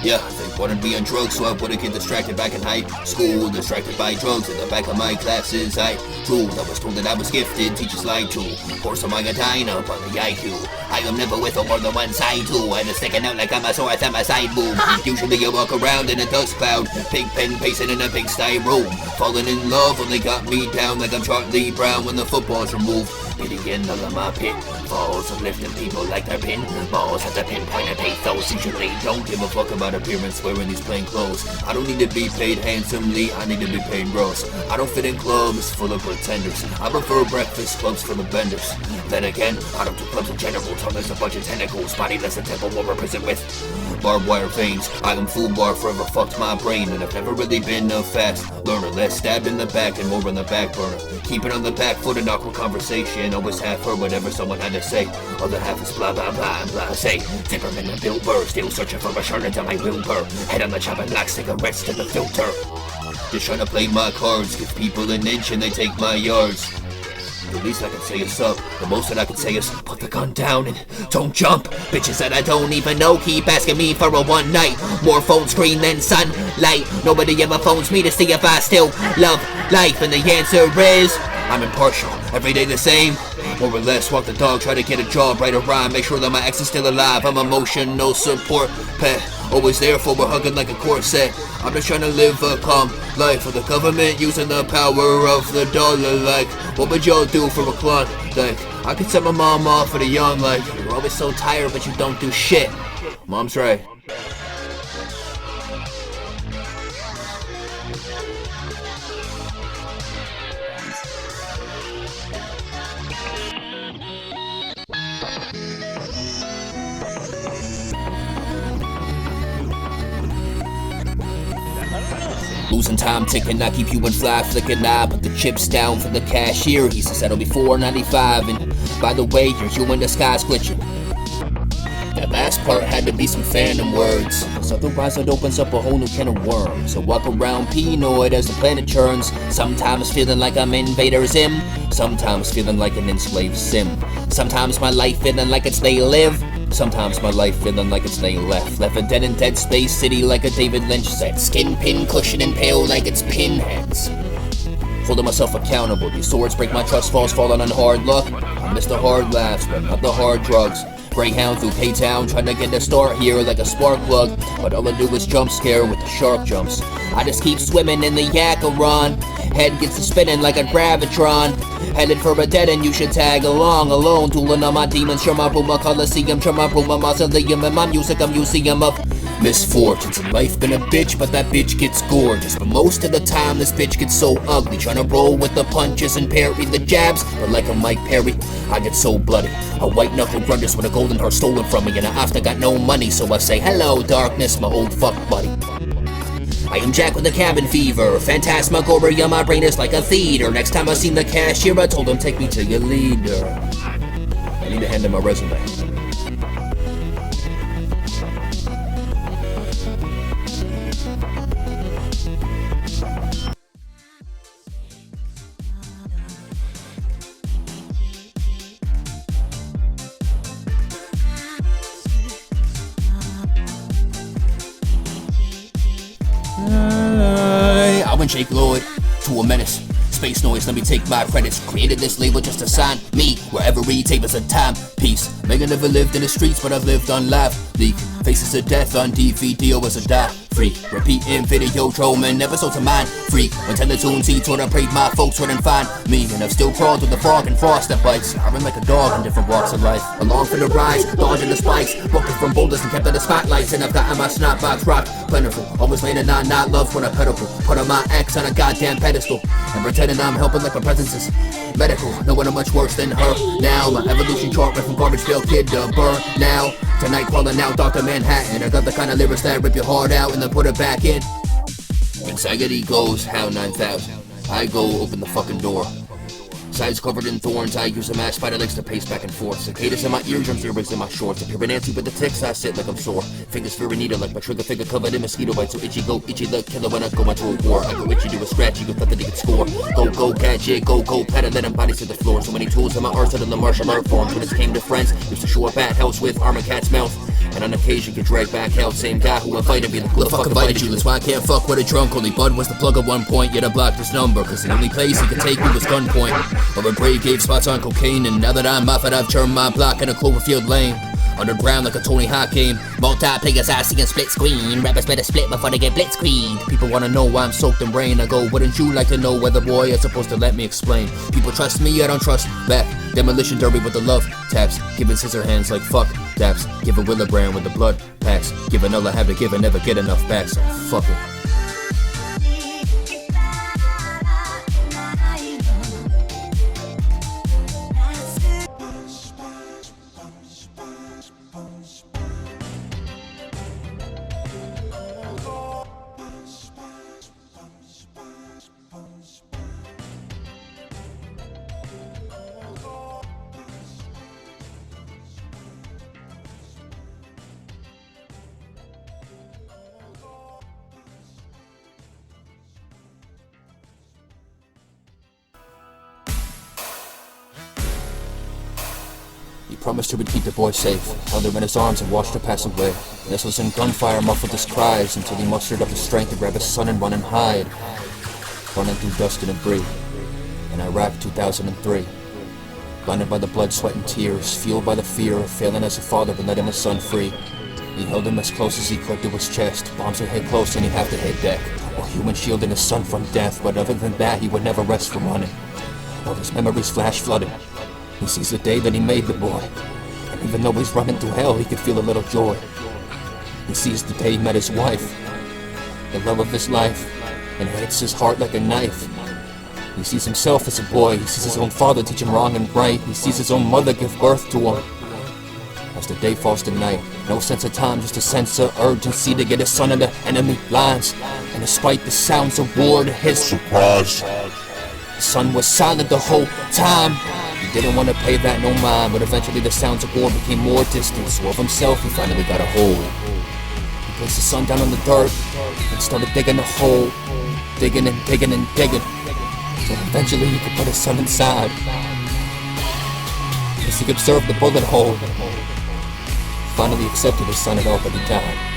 Yeah, they wanted me on drugs, so I wouldn't get distracted back in high school. Distracted by drugs in the back of my classes. I drooled, I was told that I was gifted, teachers lied to. Course I'm like a dine up on the IQ. I am never with more than one side too. And it's sticking out like I'm a sore at my side boom. Usually I walk around in a dust cloud, big pen pacing in a pigsty room. Falling in love only got me down like I'm Charlie Brown when the football's removed. Hitting all of my pitfalls of lifting people like they're pinballs at the pinpoint of pathos. Usually don't give a fuck about appearance wearing these plain clothes. I don't need to be paid handsomely, I need to be paid gross. I don't fit in clubs full of pretenders. I prefer breakfast clubs full of benders. Then again, I don't do clubs in general. Till there's a bunch of tentacles, bodiless and temple will represent with barbed wire veins. I am food bar forever fucked my brain, and I've never really been a fast learner. Less stabbed in the back and more on the back burner. Keep it on the back foot in awkward conversation. Always half heard whatever someone had to say. Other half is blah blah blah and blah. Say, Zimmerman and Bill Burr, still searching for a shirt until my will burr. Head on the chopping block, cigarettes to the filter. Just trying to play my cards, give people an inch and they take my yards. The least I can say is up, the most that I can say is put the gun down and don't jump. Bitches that I don't even know keep asking me for a one night. More phone screen than sunlight. Nobody ever phones me to see if I still love life, and the answer is I'm impartial, every day the same. More or less, walk the dog, try to get a job, write a rhyme, make sure that my ex is still alive. I'm emotional support pet, always there for, we're hugging like a corset. I'm just trying to live a calm life for the government, using the power of the dollar. Like, what would y'all do for a clock? Like, I could set my mom off for the young, like, you're always so tired but you don't do shit. Mom's right. Losing time ticking, I keep you in fly flicking. I put the chips down for the cashier. He says that'll be $4.95. And by the way, you in the sky's glitching. That last part had to be some phantom words, cause otherwise it opens up a whole new can of worms. I walk around penoid as the planet churns. Sometimes feeling like I'm INVADERZ1M. Sometimes feeling like an enslaved sim. Sometimes my life feeling like it's they live. Sometimes my life feeling like it's they left. Left for dead in Dead Space City like a David Lynch said. Skin pin, cushion and pale like it's pinheads. Holding myself accountable. These swords break my trust falls falling on hard luck. I miss the hard laughs, but not the hard drugs. Greyhound through K-Town, trying to get a start here like a spark plug. But all I do is jump scare with the shark jumps. I just keep swimming in the Yakaron. Head gets to spinning like a gravitron. Headed for a dead end, you should tag along. Alone, tooling on my demons, show my room, my coliseum, show my room, my mausoleum, and my music, a museum of misfortunes. In life been a bitch, but that bitch gets gorgeous. But most of the time, this bitch gets so ugly. Trying to roll with the punches and parry the jabs. But like a Mike Perry, I get so bloody. A white knuckle grudges with a golden heart stolen from me. And I often got no money, so I say, hello darkness, my old fuck buddy. I am Jack with a cabin fever. Phantasmagoria, my brain is like a theater. Next time I seen the cashier, I told him take me to your leader. I need to hand him my resume. I went Jake Lloyd to a menace. Space noise, let me take my credits. Created this label just to sign me wherever every tape is a timepiece. Mega never lived in the streets, but I've lived on live leak. Faces of death on DVD, or was a die freak. Repeating video drone and episodes of mine freak. When Teletoons eats what I prayed my folks wouldn't find me. And I've still crawled through the frog and frost that bites. I run like a dog in different walks of life. Along for the rise, dodging the spikes. Broken from boulders and kept in the spotlights. And I've gotten my snot box rock plentiful. Always landing on not love when I pedal. Put on my ex on a goddamn pedestal. And pretending I'm helping like my presence is medical. Knowing I'm much worse than her now. My evolution chart went from GARBAGE-PAIL kid to burn now. Tonight calling out Dr. Manhattan. I got the kind of lyrics that rip your heart out and then put it back in. When Sagadi goes, Hound 9000. I go open the fucking door. Sides covered in thorns, I use a mask, spider legs to pace back and forth. Cicadas in my eardrums, earrings in my shorts. Appearing antsy with the ticks, I sit like I'm sore. Fingers very needle like my trigger finger covered in mosquito bites. So itchy go, itchy the killer when I go into a war. I go itchy to a scratchy with nothing he can score. Go, gadget, go, paddle, let him bodies to the floor. So many tools in my arsenal, the martial art forms. When it came to friends, used to show up at house with arm and cat's mouth. And on occasion get dragged back out. Same guy who invited me, like, who the fuck invited you? That's why I can't fuck with a drunk. Only Bud was the plug at one point, yet I blocked his number. Cause the only place he could take me was gunpoint. But a brave gave spots on cocaine. And now that I'm off it, I've turned my block in a Cloverfield lane. Underground like a Tony Hawk game. Multi-players I see in split screen. Rappers better split before they get blitzkrieg. People wanna know why I'm soaked in rain. I go, wouldn't you like to know whether boy is supposed to let me explain? People trust me, I don't trust back. Demolition derby with the love taps. Giving scissor hands like fuck daps. Give a Willebrand with the blood packs. Give another have to give and never get enough back. So fuck it. He promised he would keep the boy safe, held her in his arms and watched her pass away. Nestled in gunfire muffled his cries until he mustered up the strength to grab his son and run and hide. Running through dust and debris in Iraq 2003. Blinded by the blood, sweat and tears, fueled by the fear of failing as a father but letting his son free. He held him as close as he could to his chest. Bombs would hit close and he'd have to hit deck. While human shielding his son from death, but other than that he would never rest from running. While his memories flash flooding. He sees the day that he made the boy, and even though he's running through hell, he can feel a little joy. He sees the day he met his wife, the love of his life, and it hits his heart like a knife. He sees himself as a boy, he sees his own father teach him wrong and right, he sees his own mother give birth to him. As the day falls to night, no sense of time, just a sense of urgency to get his son into enemy lines. And despite the sounds of war to his surprise, the son was silent the whole time. He didn't want to pay that no mind, but eventually the sounds of war became more distant. So of himself he finally got a hold. He placed his son down on the dirt and started digging a hole. Digging and digging and digging. So eventually he could put his son inside. As he observed the bullet hole, finally accepted his son had already died.